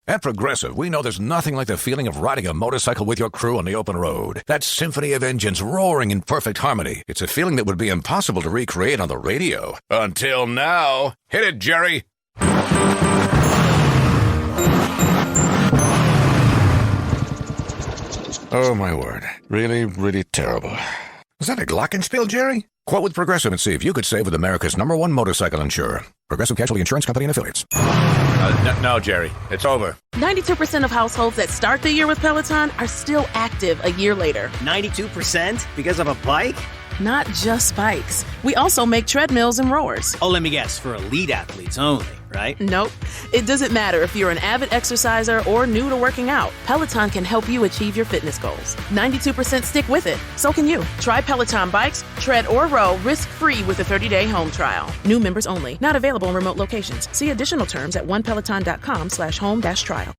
At Progressive, we know there's nothing like the feeling of riding a motorcycle with your crew on the open road. That symphony of engines roaring in perfect harmony. It's a feeling that would be impossible to recreate on the radio. Until now. Hit it, Jerry. Oh, my word. Really, really terrible. Was that a glockenspiel, Jerry? Quote with Progressive and see if you could save with America's #1 motorcycle insurer. Progressive Casualty Insurance Company and Affiliates. No, Jerry. It's over. 92% of households that start the year with Peloton are still active a year later. 92% because of a bike? Not just bikes. We also make treadmills and rowers. Oh, let me guess, for elite athletes only, right? Nope. It doesn't matter if you're an avid exerciser or new to working out. Peloton can help you achieve your fitness goals. 92% stick with it. So can you. Try Peloton bikes, tread or row risk-free with a 30-day home trial. New members only. Not available in remote locations. See additional terms at onepeloton.com/home-trial.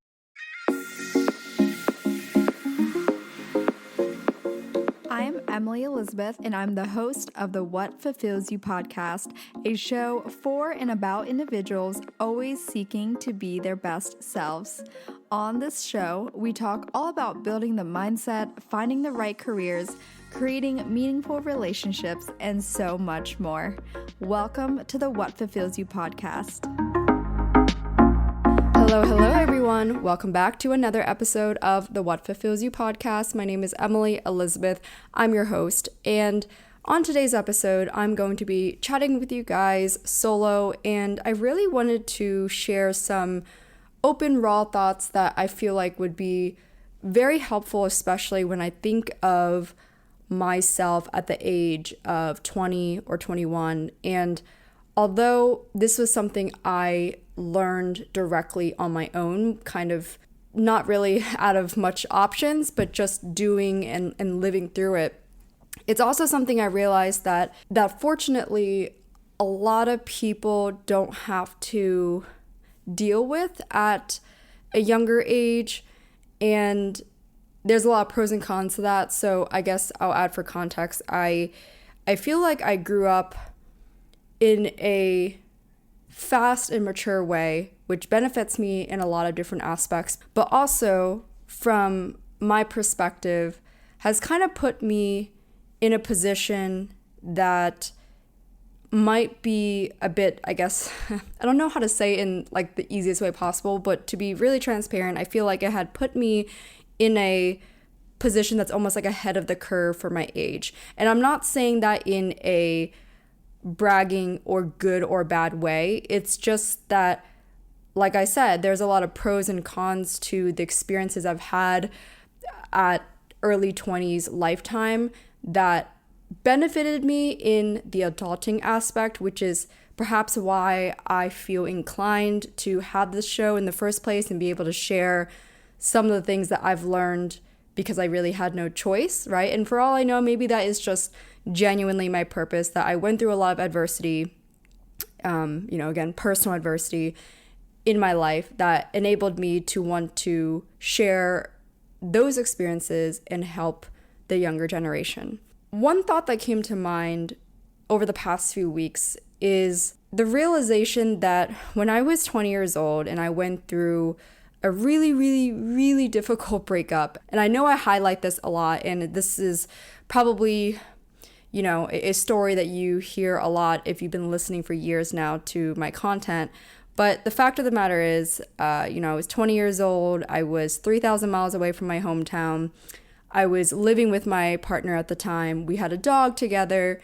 I'm Emily Elizabeth, and I'm the host of the What Fulfills You podcast, a show for and about individuals always seeking to be their best selves. On this show, we talk all about building the mindset, finding the right careers, creating meaningful relationships, and so much more. Welcome to the What Fulfills You podcast. Hello everyone. Welcome back to another episode of the What Fulfills You podcast. My name is Emily Elizabeth. I'm your host, and on today's episode, I'm going to be chatting with you guys solo, and I really wanted to share some open, raw thoughts that I feel like would be very helpful, especially when I think of myself at the age of 20 or 21. And although this was something I learned directly on my own, kind of not really out of much options, but just doing and living through it, it's also something I realized that fortunately a lot of people don't have to deal with at a younger age, and there's a lot of pros and cons to that. So I guess I'll add for context, I feel like I grew up in a fast and mature way, which benefits me in a lot of different aspects, but also from my perspective has kind of put me in a position that might be a bit, I guess, I don't know how to say it in like the easiest way possible, but to be really transparent, I feel like it had put me in a position that's almost like ahead of the curve for my age. And I'm not saying that in a bragging or good or bad way. It's just that, like I said, there's a lot of pros and cons to the experiences I've had at early 20s lifetime that benefited me in the adulting aspect, which is perhaps why I feel inclined to have this show in the first place and be able to share some of the things that I've learned because I really had no choice, right? And for all I know, maybe that is just genuinely my purpose, that I went through a lot of adversity, again, personal adversity in my life that enabled me to want to share those experiences and help the younger generation. One thought that came to mind over the past few weeks is the realization that when I was 20 years old and I went through a really, really, really difficult breakup, and I know I highlight this a lot, and this is probably a story that you hear a lot if you've been listening for years now to my content. But the fact of the matter is, I was 20 years old. I was 3,000 miles away from my hometown. I was living with my partner at the time. We had a dog together,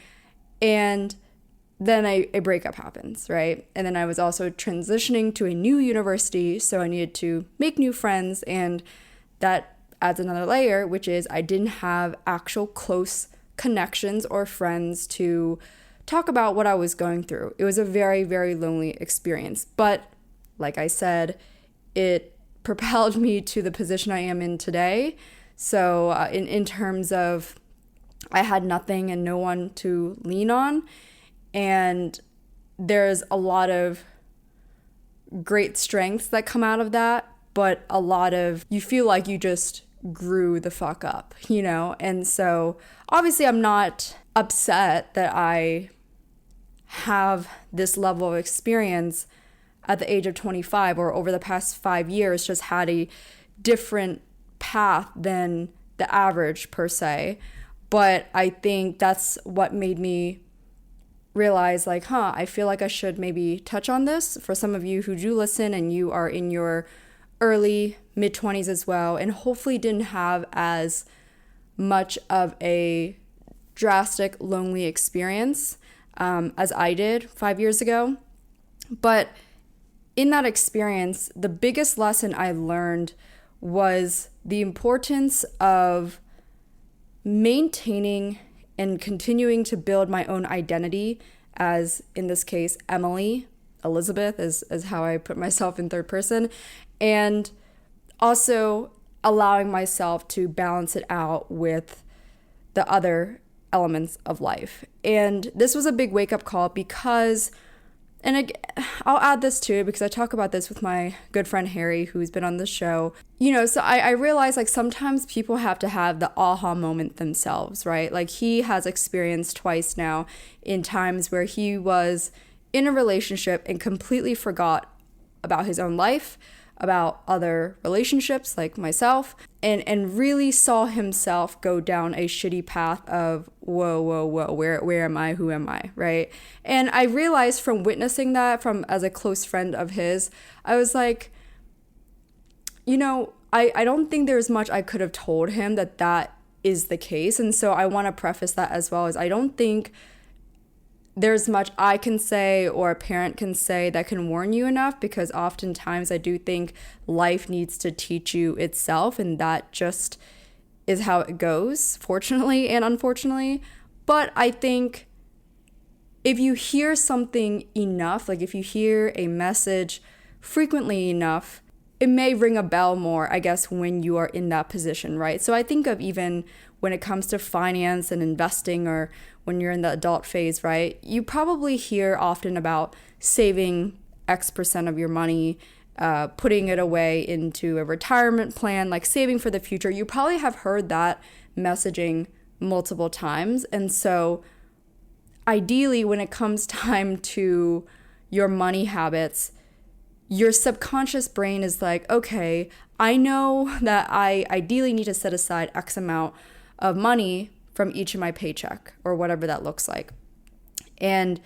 and then a breakup happens, right? And then I was also transitioning to a new university, so I needed to make new friends, and that adds another layer, which is I didn't have actual close connections or friends to talk about what I was going through. It was a very, very lonely experience. But like I said, it propelled me to the position I am in today. So in terms of I had nothing and no one to lean on. And there's a lot of great strengths that come out of that, but a lot of, you feel like you just grew the fuck up, And so obviously I'm not upset that I have this level of experience at the age of 25 or over the past 5 years just had a different path than the average per se. But I think that's what made me realize like, I feel like I should maybe touch on this for some of you who do listen and you are in your early mid-20s as well, and hopefully didn't have as much of a drastic lonely experience as I did 5 years ago. But in that experience, the biggest lesson I learned was the importance of maintaining and continuing to build my own identity as, in this case, Emily, Elizabeth is how I put myself in third person, and also allowing myself to balance it out with the other elements of life. And this was a big wake-up call because, and I'll add this too because I talk about this with my good friend Harry, who's been on the show. So I realize like sometimes people have to have the aha moment themselves, right? Like he has experienced twice now in times where he was in a relationship and completely forgot about his own life, about other relationships like myself, and really saw himself go down a shitty path of whoa, where am I, who am I, right? And I realized from witnessing that as a close friend of his, I was like, I don't think there's much I could have told him that is the case. And so I want to preface that as well, as I don't think there's much I can say or a parent can say that can warn you enough, because oftentimes I do think life needs to teach you itself, and that just is how it goes, fortunately and unfortunately. But I think if you hear something enough, like if you hear a message frequently enough, it may ring a bell more, I guess, when you are in that position, right? So I think of even when it comes to finance and investing, or when you're in the adult phase, right? You probably hear often about saving X% of your money, putting it away into a retirement plan, like saving for the future. You probably have heard that messaging multiple times. And so ideally, when it comes time to your money habits, your subconscious brain is like, okay, I know that I ideally need to set aside X amount of money from each of my paycheck, or whatever that looks like. And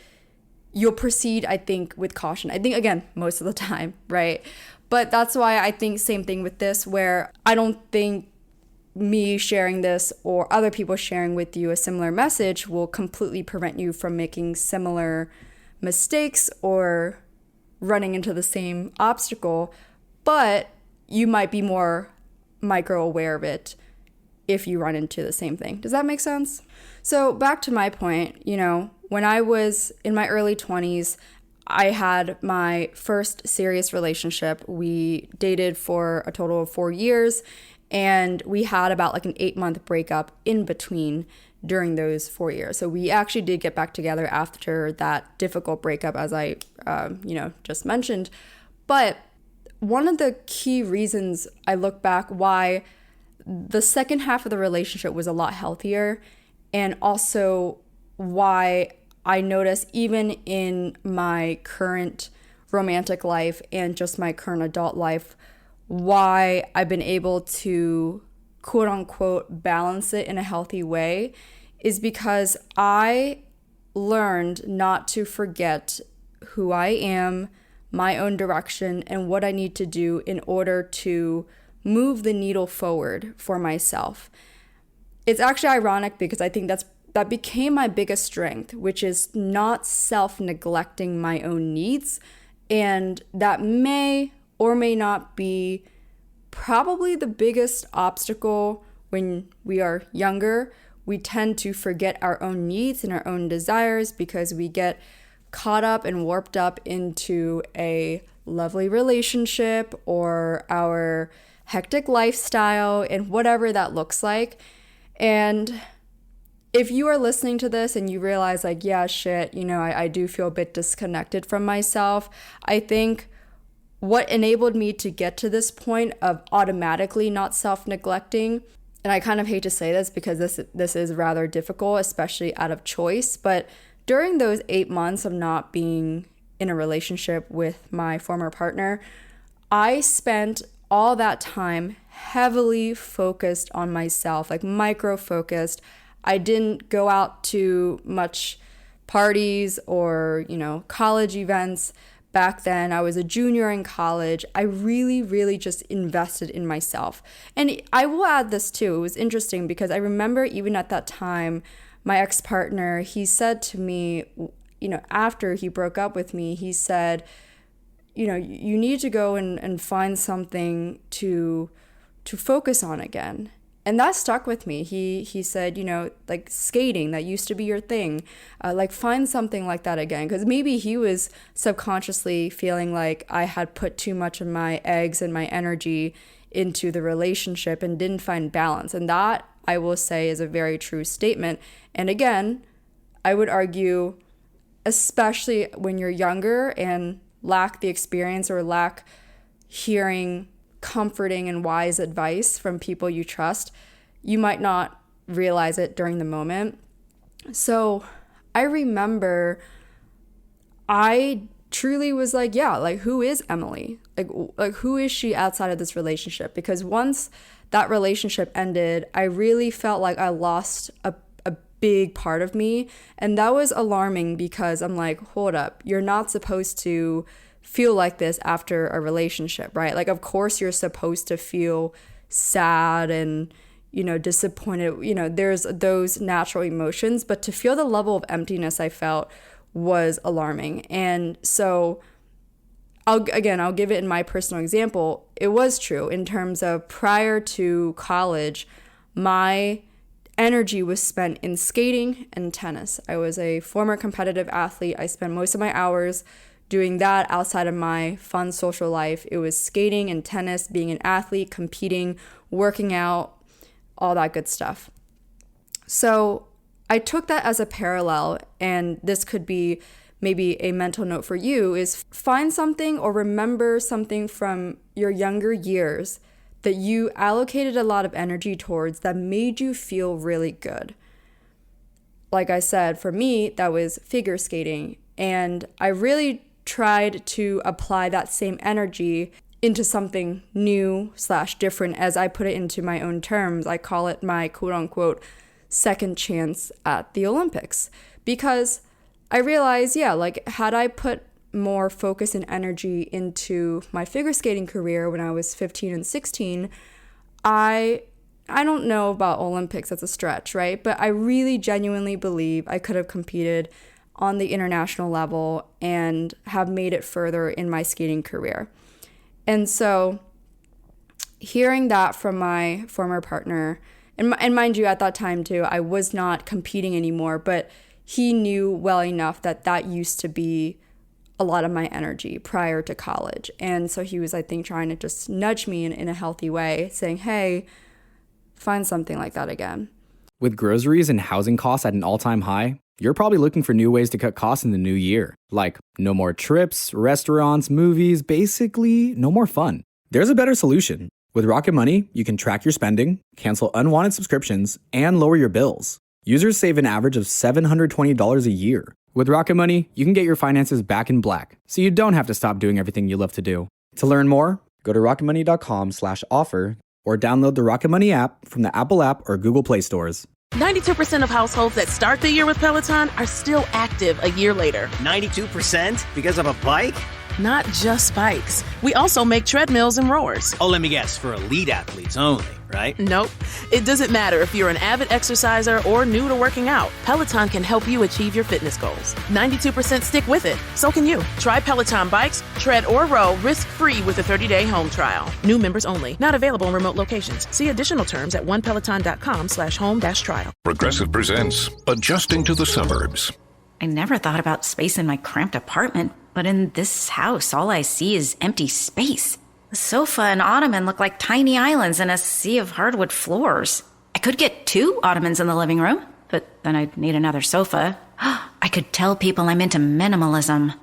you'll proceed, I think, with caution. I think, again, most of the time, right? But that's why I think same thing with this, where I don't think me sharing this or other people sharing with you a similar message will completely prevent you from making similar mistakes or running into the same obstacle, but you might be more micro aware of it if you run into the same thing. Does that make sense? So back to my point, when I was in my early 20s, I had my first serious relationship. We dated for a total of 4 years, and we had about like an 8-month breakup in between during those 4 years. So we actually did get back together after that difficult breakup, as I, just mentioned. But one of the key reasons I look back why the second half of the relationship was a lot healthier, and also why I notice even in my current romantic life and just my current adult life, why I've been able to quote unquote balance it in a healthy way, is because I learned not to forget who I am, my own direction, and what I need to do in order to move the needle forward for myself. It's actually ironic because I think that became my biggest strength, which is not self-neglecting my own needs. And that may or may not be probably the biggest obstacle when we are younger. We tend to forget our own needs and our own desires because we get caught up and warped up into a lovely relationship or our hectic lifestyle and whatever that looks like. And if you are listening to this and you realize like, yeah, shit, I do feel a bit disconnected from myself, I think what enabled me to get to this point of automatically not self-neglecting, and I kind of hate to say this because this is rather difficult, especially out of choice, but during those 8 months of not being in a relationship with my former partner, I spent all that time heavily focused on myself, like micro-focused. I didn't go out to much parties or, college events. Back then, I was a junior in college. I really, really just invested in myself. And I will add this too. It was interesting because I remember even at that time, my ex-partner, he said to me, after he broke up with me, he said, you need to go and find something to focus on again. And that stuck with me. He said, like skating, that used to be your thing. Like find something like that again. Because maybe he was subconsciously feeling like I had put too much of my eggs and my energy into the relationship and didn't find balance. And that, I will say, is a very true statement. And again, I would argue, especially when you're younger and lack the experience or lack hearing comforting and wise advice from people you trust, you might not realize it during the moment. So I remember I truly was like, yeah, like who is Emily? Like who is she outside of this relationship? Because once that relationship ended, I really felt like I lost a big part of me. And that was alarming because I'm like, hold up, you're not supposed to feel like this after a relationship, right? Like, of course you're supposed to feel sad and, disappointed. There's those natural emotions, but to feel the level of emptiness I felt was alarming. And so I'll give it in my personal example. It was true in terms of prior to college, my energy was spent in skating and tennis. I was a former competitive athlete. I spent most of my hours doing that outside of my fun social life. It was skating and tennis, being an athlete, competing, working out, all that good stuff. So I took that as a parallel, and this could be maybe a mental note for you, is find something or remember something from your younger years that you allocated a lot of energy towards that made you feel really good. Like I said, for me, that was figure skating. And I really tried to apply that same energy into something new / different, as I put it into my own terms. I call it my quote unquote second chance at the Olympics. Because I realized, had I put more focus and energy into my figure skating career when I was 15 and 16, I don't know about Olympics, that's a stretch, right? But I really genuinely believe I could have competed on the international level and have made it further in my skating career. And so hearing that from my former partner, and mind you, at that time too, I was not competing anymore, but he knew well enough that used to be a lot of my energy prior to college. And so he was, I think, trying to just nudge me in a healthy way, saying, hey, find something like that again. With groceries and housing costs at an all-time high, you're probably looking for new ways to cut costs in the new year. Like no more trips, restaurants, movies, basically no more fun. There's a better solution. With Rocket Money, you can track your spending, cancel unwanted subscriptions, and lower your bills. Users save an average of $720 a year. With Rocket Money, you can get your finances back in black, so you don't have to stop doing everything you love to do. To learn more, go to rocketmoney.com/offer or download the Rocket Money app from the Apple app or Google Play stores. 92% of households that start the year with Peloton are still active a year later. 92% because of a bike? Not just bikes. We also make treadmills and rowers. Oh, let me guess, for elite athletes only, right? Nope. It doesn't matter if you're an avid exerciser or new to working out. Peloton can help you achieve your fitness goals. 92% stick with it. So can you. Try Peloton bikes, tread or row risk-free with a 30-day home trial. New members only. Not available in remote locations. See additional terms at onepeloton.com/home-trial. Progressive presents Adjusting to the Suburbs. I never thought about space in my cramped apartment, but in this house, all I see is empty space. The sofa and ottoman look like tiny islands in a sea of hardwood floors. I could get 2 ottomans in the living room, but then I'd need another sofa. I could tell people I'm into minimalism.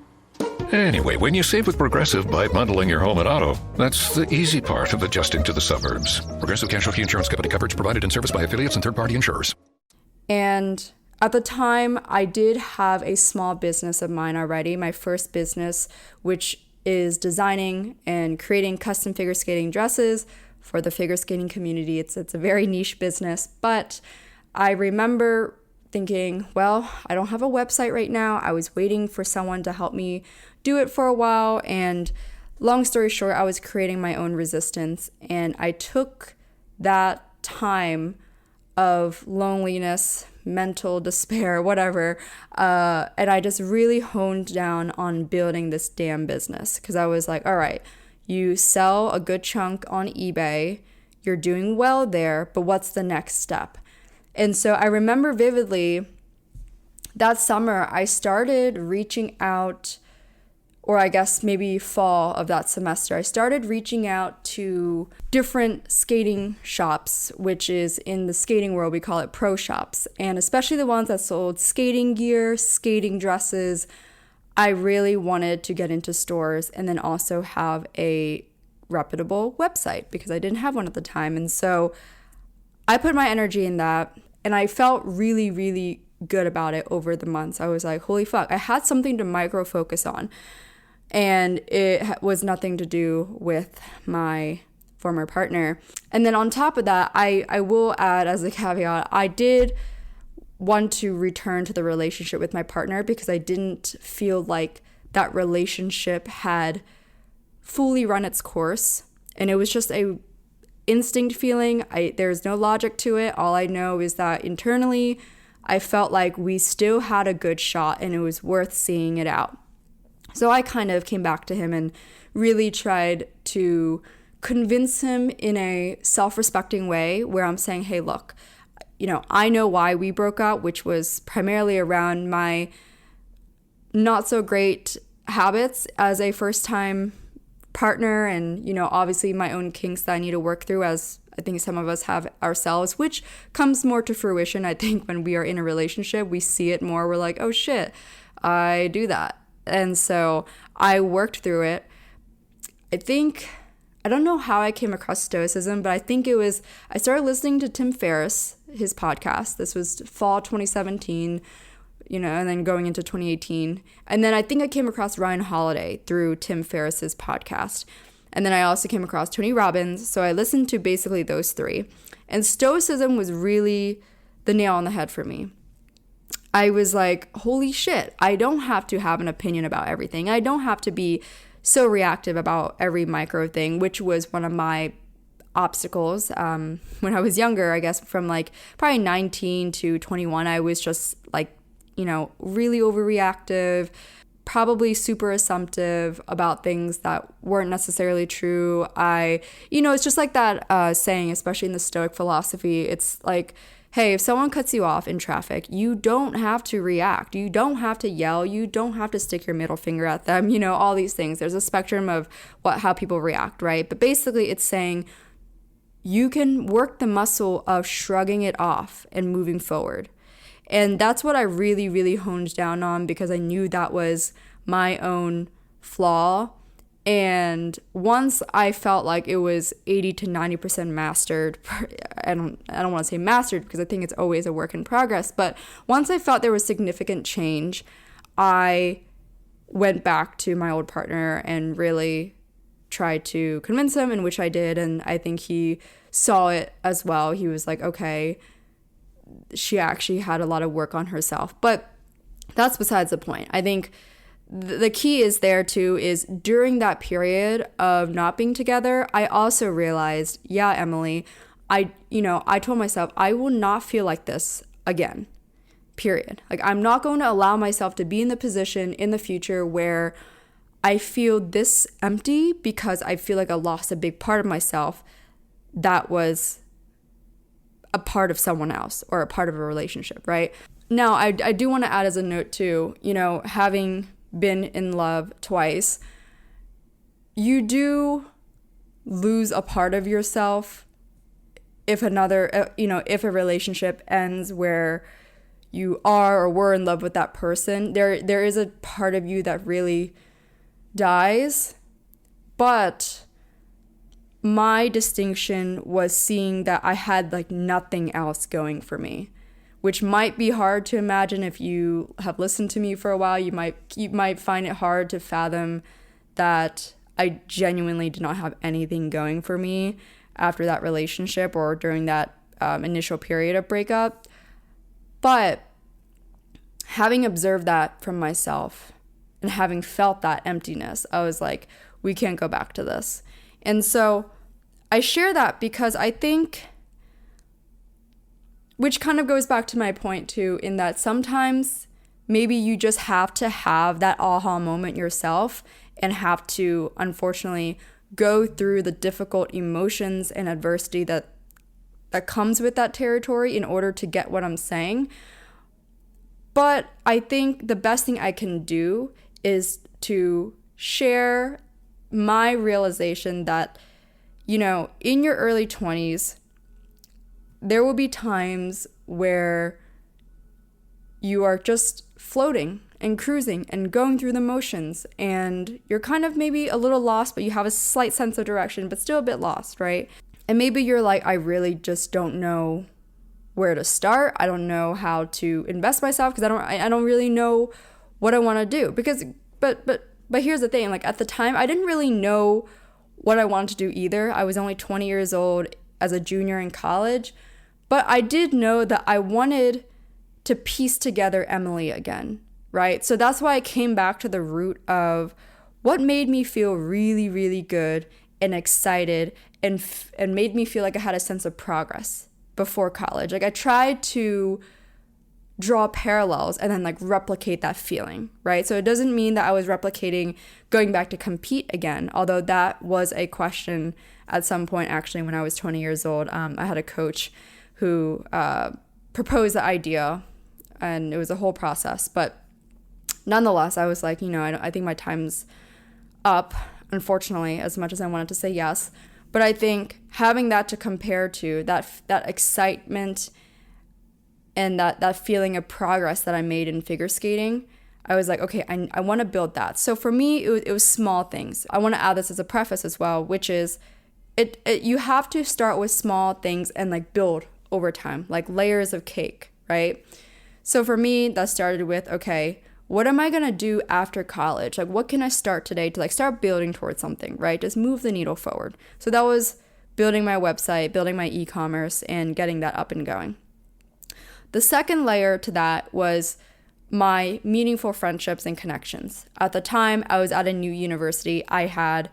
Anyway, when you save with Progressive by bundling your home and auto, that's the easy part of adjusting to the suburbs. Progressive Casualty Insurance Company. Coverage provided and serviced by affiliates and third-party insurers. And At the time, I did have a small business of mine already, my first business, which is designing and creating custom figure skating dresses for the figure skating community. It's a very niche business, but I remember thinking, well, I don't have a website right now. I was waiting for someone to help me do it for a while, and long story short, I was creating my own resistance, and I took that time of loneliness, mental despair, whatever, and I just really honed down on building this damn business, because I was like, all right, you sell a good chunk on eBay, you're doing well there, but what's the next step? And so I remember vividly that summer I started reaching out, or I guess maybe fall of that semester, I started reaching out to different skating shops, which is in the skating world, we call it pro shops. And especially the ones that sold skating gear, skating dresses. I really wanted to get into stores and then also have a reputable website because I didn't have one at the time. And so I put my energy in that, and I felt really, really good about it over the months. I was like, holy fuck, I had something to micro focus on. And it was nothing to do with my former partner. And then on top of that, I will add as a caveat, I did want to return to the relationship with my partner because I didn't feel like that relationship had fully run its course. And it was just a instinct feeling. There's no logic to it. All I know is that internally, I felt like we still had a good shot and it was worth seeing it out. So I kind of came back to him and really tried to convince him in a self-respecting way where I'm saying, hey, look, I know why we broke up, which was primarily around my not so great habits as a first-time partner and, obviously my own kinks that I need to work through, as I think some of us have ourselves, which comes more to fruition. I think when we are in a relationship, we see it more. We're like, oh shit, I do that. And so I worked through it. I don't know how I came across stoicism, but I think I started listening to Tim Ferriss, his podcast. This was fall 2017, and then going into 2018. And then I think I came across Ryan Holiday through Tim Ferriss's podcast. And then I also came across Tony Robbins. So I listened to basically those three. And stoicism was really the nail on the head for me. I was like, holy shit, I don't have to have an opinion about everything. I don't have to be so reactive about every micro thing, which was one of my obstacles when I was younger. I guess from like probably 19 to 21, I was just like, really overreactive, probably super assumptive about things that weren't necessarily true. It's just like that saying, especially in the Stoic philosophy, it's like, hey, if someone cuts you off in traffic, you don't have to react. You don't have to yell. You don't have to stick your middle finger at them. All these things. There's a spectrum of how people react, right? But basically it's saying you can work the muscle of shrugging it off and moving forward. And that's what I really, really honed down on because I knew that was my own flaw. And once I felt like it was 80 to 90% mastered, I don't want to say mastered because I think it's always a work in progress, but once I felt there was significant change, I went back to my old partner and really tried to convince him, in which I did, and I think he saw it as well. He was like, okay, she actually had a lot of work on herself, but that's besides the point. I think the key is there too is during that period of not being together, I also realized, yeah, Emily, I told myself I will not feel like this again, period. Like I'm not going to allow myself to be in the position in the future where I feel this empty because I feel like I lost a big part of myself that was a part of someone else or a part of a relationship, right? Now, I do want to add as a note too, having been in love twice, you do lose a part of yourself if if a relationship ends where you are or were in love with that person. There is a part of you that really dies, but my distinction was seeing that I had like nothing else going for me, which might be hard to imagine if you have listened to me for a while. You might find it hard to fathom that I genuinely did not have anything going for me after that relationship or during that initial period of breakup. But having observed that from myself and having felt that emptiness, I was like, we can't go back to this. And so I share that because I think, which kind of goes back to my point too, in that sometimes maybe you just have to have that aha moment yourself and have to, unfortunately, go through the difficult emotions and adversity that comes with that territory in order to get what I'm saying. But I think the best thing I can do is to share my realization that, in your early 20s, there will be times where you are just floating and cruising and going through the motions, and you're kind of maybe a little lost, but you have a slight sense of direction, but still a bit lost, right? And maybe you're like, I really just don't know where to start. I don't know how to invest myself because I don't really know what I want to do. Because but here's the thing, like at the time I didn't really know what I wanted to do either. I was only 20 years old as a junior in college, but I did know that I wanted to piece together Emily again, right? So that's why I came back to the root of what made me feel really, really good and excited and made me feel like I had a sense of progress before college. Like I tried to draw parallels and then like replicate that feeling, right? So it doesn't mean that I was replicating going back to compete again, although that was a question at some point actually when I was 20 years old. I had a coach who proposed the idea, and it was a whole process. But nonetheless, I was like, I think my time's up, unfortunately, as much as I wanted to say yes. But I think having that to compare to, that excitement and that feeling of progress that I made in figure skating, I was like, okay, I want to build that. So for me, it was small things. I want to add this as a preface as well, which is you have to start with small things and like build over time, like layers of cake, right? So for me, that started with, okay, what am I going to do after college? Like, what can I start today to like start building towards something, right? Just move the needle forward. So that was building my website, building my e-commerce, and getting that up and going. The second layer to that was my meaningful friendships and connections. At the time, I was at a new university. I had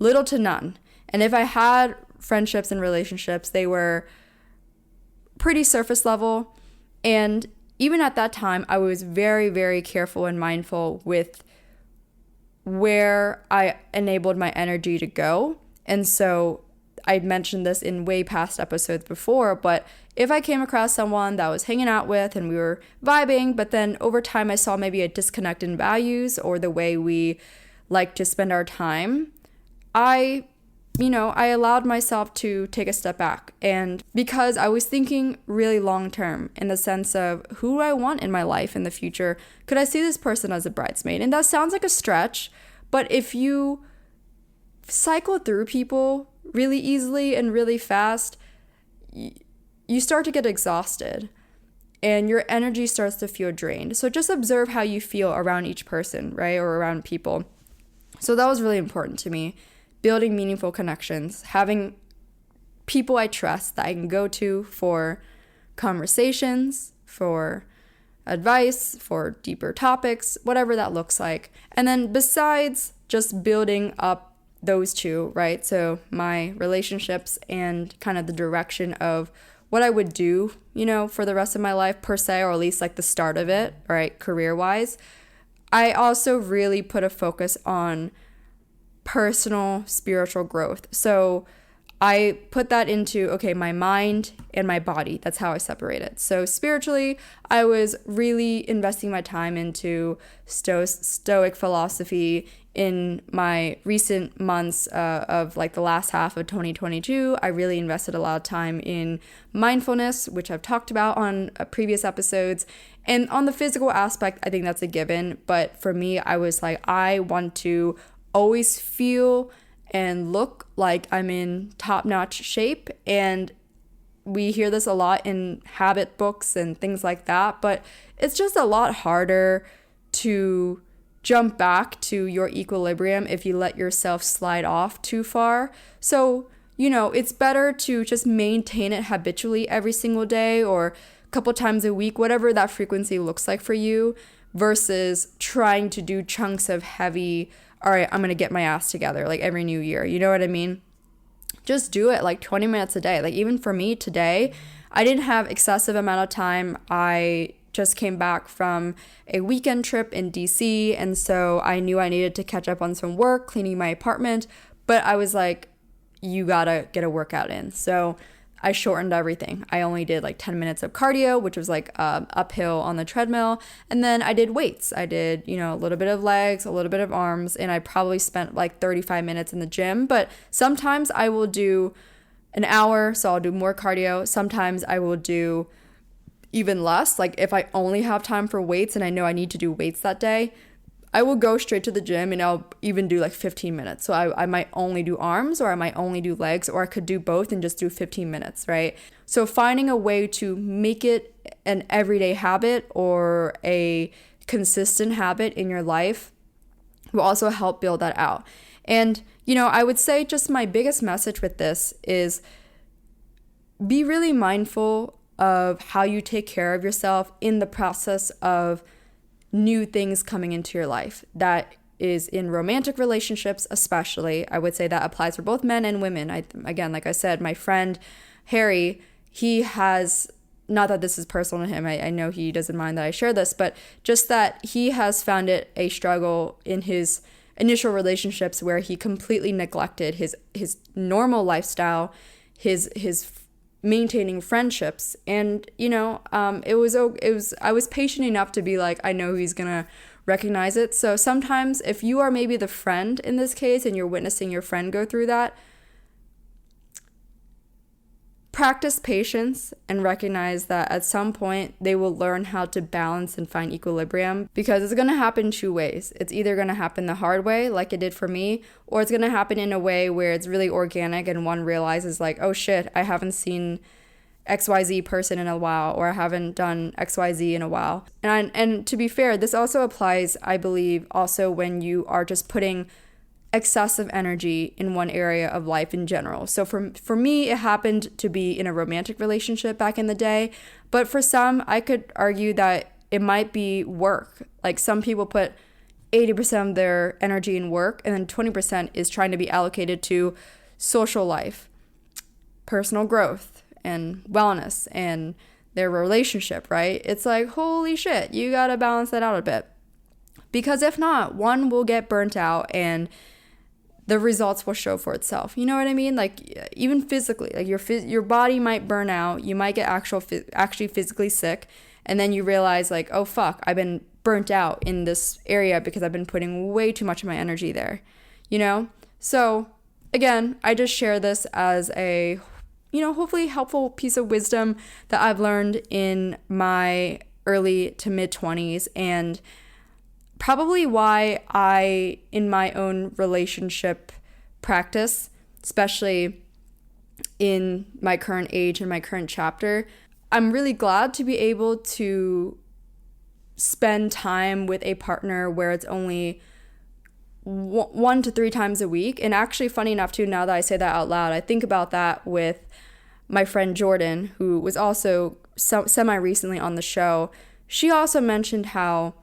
little to none. And if I had friendships and relationships, they were pretty surface level. And even at that time, I was very, very careful and mindful with where I enabled my energy to go. And so I mentioned this in way past episodes before, but if I came across someone that I was hanging out with and we were vibing, but then over time I saw maybe a disconnect in values or the way we like to spend our time, I allowed myself to take a step back. And because I was thinking really long term in the sense of who do I want in my life in the future? Could I see this person as a bridesmaid? And that sounds like a stretch, but if you cycle through people really easily and really fast, you start to get exhausted and your energy starts to feel drained. So just observe how you feel around each person, right? Or around people. So that was really important to me. Building meaningful connections, having people I trust that I can go to for conversations, for advice, for deeper topics, whatever that looks like. And then besides just building up those two, right? So my relationships and kind of the direction of what I would do, for the rest of my life per se, or at least like the start of it, right? Career-wise. I also really put a focus on personal spiritual growth. So I put that into, okay, my mind and my body. That's how I separate it. So spiritually, I was really investing my time into Stoic philosophy. In my recent months of like the last half of 2022, I really invested a lot of time in mindfulness, which I've talked about on previous episodes. And on the physical aspect, I think that's a given. But for me, I was like, I want to always feel and look like I'm in top-notch shape. And we hear this a lot in habit books and things like that, but it's just a lot harder to jump back to your equilibrium if you let yourself slide off too far. So, it's better to just maintain it habitually every single day or a couple times a week, whatever that frequency looks like for you, versus trying to do chunks of heavy, all right, I'm going to get my ass together like every new year. You know what I mean? Just do it like 20 minutes a day. Like even for me today, I didn't have excessive amount of time. I just came back from a weekend trip in DC, and so I knew I needed to catch up on some work, cleaning my apartment, but I was like, you gotta get a workout in. So I shortened everything. I only did like 10 minutes of cardio, which was like uphill on the treadmill. And then I did weights. I did, a little bit of legs, a little bit of arms, and I probably spent like 35 minutes in the gym. But sometimes I will do an hour, so I'll do more cardio. Sometimes I will do even less. Like if I only have time for weights and I know I need to do weights that day, I will go straight to the gym and I'll even do like 15 minutes. So I might only do arms, or I might only do legs, or I could do both and just do 15 minutes, right? So finding a way to make it an everyday habit or a consistent habit in your life will also help build that out. And, I would say just my biggest message with this is be really mindful of how you take care of yourself in the process of new things coming into your life. That is in romantic relationships especially. I would say that applies for both men and women. Again, like I said, my friend Harry, he has, not that this is personal to him, I know he doesn't mind that I share this, but just that he has found it a struggle in his initial relationships where he completely neglected his normal lifestyle, his maintaining friendships. And I was patient enough to be like, I know he's gonna recognize it. So sometimes if you are maybe the friend in this case and you're witnessing your friend go through that, practice patience and recognize that at some point they will learn how to balance and find equilibrium, because it's going to happen two ways. It's either going to happen the hard way, like it did for me, or it's going to happen in a way where it's really organic and one realizes like, oh shit, I haven't seen XYZ person in a while, or I haven't done XYZ in a while. And to be fair, this also applies, I believe, also when you are just putting excessive energy in one area of life in general. So for me, it happened to be in a romantic relationship back in the day, but for some, I could argue that it might be work. Like some people put 80% of their energy in work, and then 20% is trying to be allocated to social life, personal growth, and wellness, and their relationship, right? It's like, holy shit, you gotta balance that out a bit. Because if not, one will get burnt out and the results will show for itself. You know what I mean? Like even physically, like your body might burn out, you might get actually physically sick, and then you realize like, oh fuck, I've been burnt out in this area because I've been putting way too much of my energy there, So again, I just share this as a, hopefully helpful piece of wisdom that I've learned in my early to mid 20s, and probably why I, in my own relationship practice, especially in my current age and my current chapter, I'm really glad to be able to spend time with a partner where it's only 1 to 3 times a week. And actually, funny enough too, now that I say that out loud, I think about that with my friend Jordan, who was also semi-recently on the show. She also mentioned how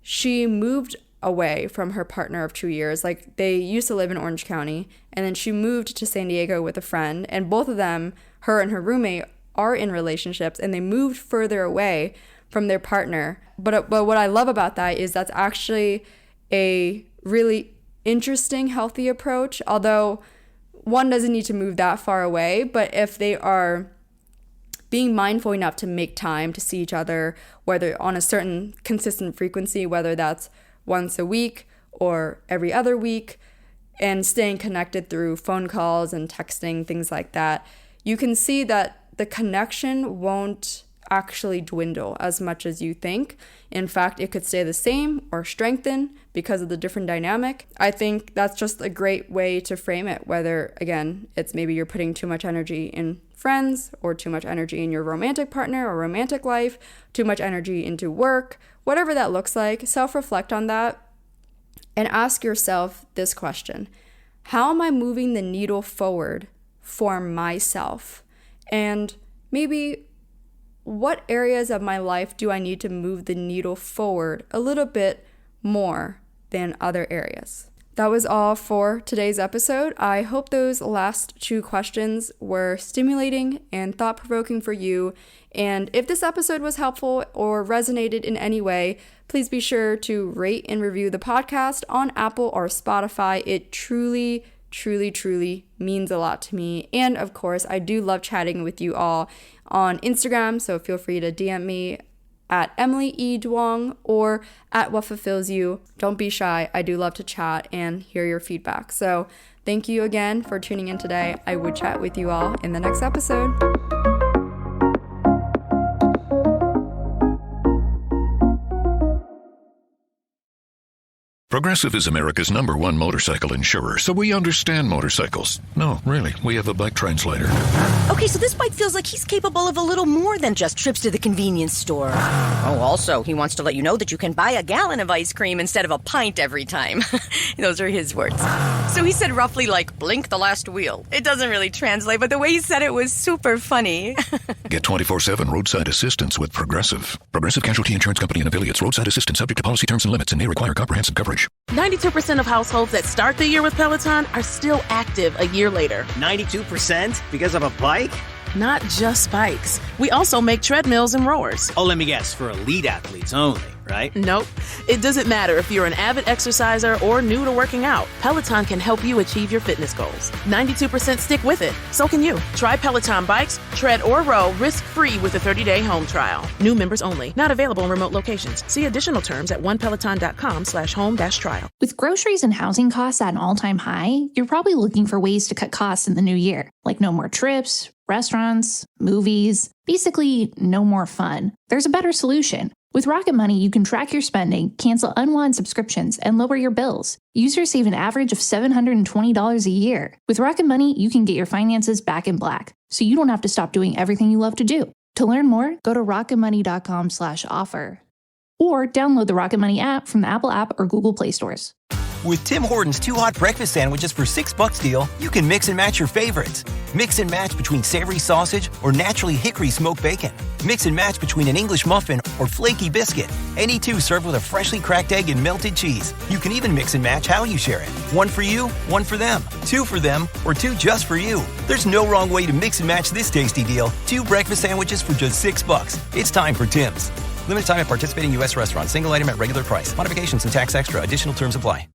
she moved away from her partner of 2 years. Like they used to live in Orange County, and then she moved to San Diego with a friend, and both of them, her and her roommate, are in relationships, and they moved further away from their partner. But what I love about that is that's actually a really interesting, healthy approach, although one doesn't need to move that far away. But if they are being mindful enough to make time to see each other, whether on a certain consistent frequency, whether that's once a week or every other week, and staying connected through phone calls and texting, things like that, you can see that the connection won't actually dwindle as much as you think. In fact, it could stay the same or strengthen because of the different dynamic. I think that's just a great way to frame it, whether, again, it's maybe you're putting too much energy in friends or too much energy in your romantic partner or romantic life, too much energy into work, whatever that looks like. Self-reflect on that and ask yourself this question: how am I moving the needle forward for myself? And maybe what areas of my life do I need to move the needle forward a little bit more than other areas? That was all for today's episode. I hope those last 2 questions were stimulating and thought-provoking for you. And if this episode was helpful or resonated in any way, please be sure to rate and review the podcast on Apple or Spotify. It truly means a lot to me. And of course, I do love chatting with you all on Instagram, so feel free to DM me at Emily E. Duong or at What Fulfills You. Don't be shy. I do love to chat and hear your feedback. So thank you again for tuning in today. I would chat with you all in the next episode. Progressive is America's #1 motorcycle insurer, so we understand motorcycles. No, really, we have a bike translator. Okay, so this bike feels like he's capable of a little more than just trips to the convenience store. Oh, also, he wants to let you know that you can buy a gallon of ice cream instead of a pint every time. Those are his words. So he said roughly like, blink the last wheel. It doesn't really translate, but the way he said it was super funny. Get 24/7 roadside assistance with Progressive. Progressive Casualty Insurance Company and affiliates. Roadside assistance subject to policy terms and limits and may require comprehensive coverage. 92% of households that start the year with Peloton are still active a year later. 92% because of a bike? Not just bikes. We also make treadmills and rowers. Oh, let me guess, for elite athletes only, right? Nope. It doesn't matter if you're an avid exerciser or new to working out. Peloton can help you achieve your fitness goals. 92% stick with it. So can you. Try Peloton bikes, tread or row risk-free with a 30-day home trial. New members only. Not available in remote locations. See additional terms at onepeloton.com/home-trial. With groceries and housing costs at an all-time high, you're probably looking for ways to cut costs in the new year, like no more trips, restaurants, movies, basically no more fun. There's a better solution. With Rocket Money, you can track your spending, cancel unwanted subscriptions, and lower your bills. Users save an average of $720 a year. With Rocket Money, you can get your finances back in black, so you don't have to stop doing everything you love to do. To learn more, go to rocketmoney.com/offer. Or download the Rocket Money app from the Apple app or Google Play stores. With Tim Hortons 2 hot breakfast sandwiches for $6 deal, you can mix and match your favorites. Mix and match between savory sausage or naturally hickory smoked bacon. Mix and match between an English muffin or flaky biscuit. Any 2 served with a freshly cracked egg and melted cheese. You can even mix and match how you share it. 1 for you, 1 for them, 2 for them, or 2 just for you. There's no wrong way to mix and match this tasty deal. 2 breakfast sandwiches for just $6. It's time for Tim's. Limited time at participating U.S. restaurants. Single item at regular price. Modifications and tax extra. Additional terms apply.